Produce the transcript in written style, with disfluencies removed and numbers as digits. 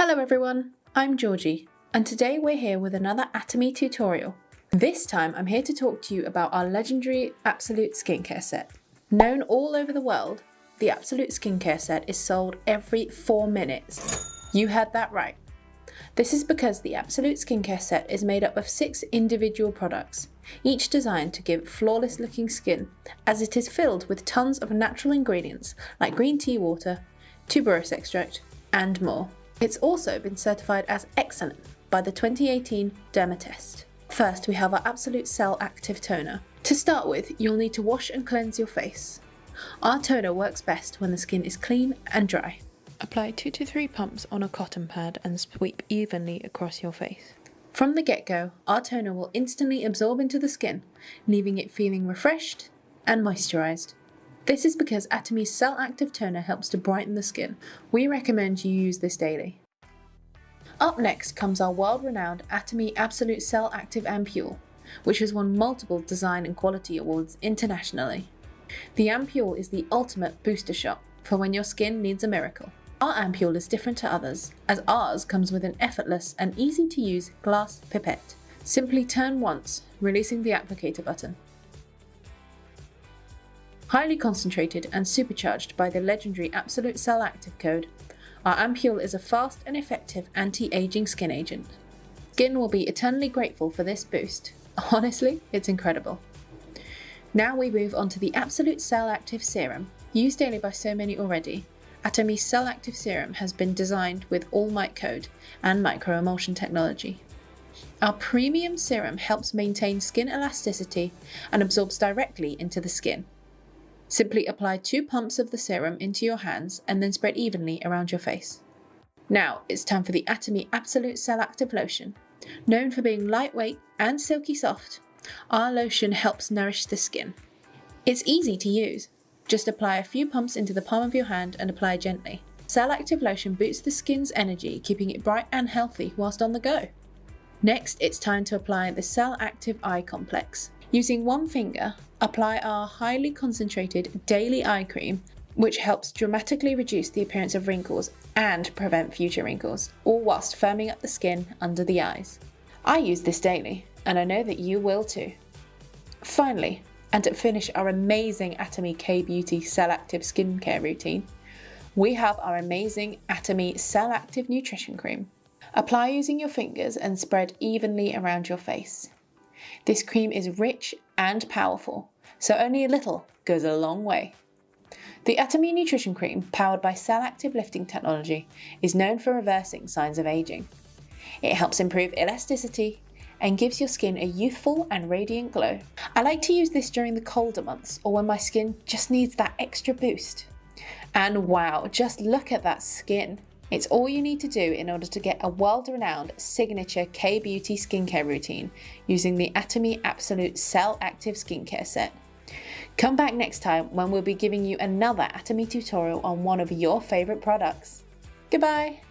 Hello everyone, I'm Georgie, and today we're here with another Atomy tutorial. This time I'm here to talk to you about our legendary Absolute Skincare set. Known all over the world, the Absolute Skincare set is sold every 4 minutes. You heard that right. This is because the Absolute Skincare set is made up of 6 individual products, each designed to give flawless looking skin, as it is filled with tons of natural ingredients like green tea water, tuberose extract, and more. It's also been certified as excellent by the 2018 Derma Test. First, we have our Absolute Cell Active Toner. To start with, you'll need to wash and cleanse your face. Our toner works best when the skin is clean and dry. Apply 2 to 3 pumps on a cotton pad and sweep evenly across your face. From the get-go, our toner will instantly absorb into the skin, leaving it feeling refreshed and moisturized. This is because Atomy's Cell Active Toner helps to brighten the skin. We recommend you use this daily. Up next comes our world-renowned Atomy Absolute Cell Active Ampule, which has won multiple design and quality awards internationally. The ampule is the ultimate booster shot for when your skin needs a miracle. Our ampule is different to others, as ours comes with an effortless and easy-to-use glass pipette. Simply turn once, releasing the applicator button. Highly concentrated and supercharged by the legendary Absolute Cell Active code, our ampule is a fast and effective anti-aging skin agent. Skin will be eternally grateful for this boost. Honestly, it's incredible. Now we move on to the Absolute Cell Active Serum. Used daily by so many already, Atomy's Cell Active Serum has been designed with all might code and microemulsion technology. Our premium serum helps maintain skin elasticity and absorbs directly into the skin. Simply apply 2 pumps of the serum into your hands and then spread evenly around your face. Now it's time for the Atomy Absolute Cell Active Lotion. Known for being lightweight and silky soft, our lotion helps nourish the skin. It's easy to use. Just apply a few pumps into the palm of your hand and apply gently. Cell Active Lotion boosts the skin's energy, keeping it bright and healthy whilst on the go. Next, it's time to apply the Cell Active Eye Complex. Using one finger, apply our highly concentrated daily eye cream, which helps dramatically reduce the appearance of wrinkles and prevent future wrinkles, all whilst firming up the skin under the eyes. I use this daily, and I know that you will too. Finally, and to finish our amazing Atomy K-Beauty Cell Active Skincare routine, we have our amazing Atomy Cell Active Nutrition Cream. Apply using your fingers and spread evenly around your face. This cream is rich and powerful, so only a little goes a long way. The Atomy Nutrition Cream, powered by Cell Active Lifting technology, is known for reversing signs of aging. It helps improve elasticity and gives your skin a youthful and radiant glow. I like to use this during the colder months or when my skin just needs that extra boost. And wow, just look at that skin. It's all you need to do in order to get a world-renowned signature K-Beauty skincare routine using the Atomy Absolute Cell Active Skincare set. Come back next time when we'll be giving you another Atomy tutorial on one of your favourite products. Goodbye!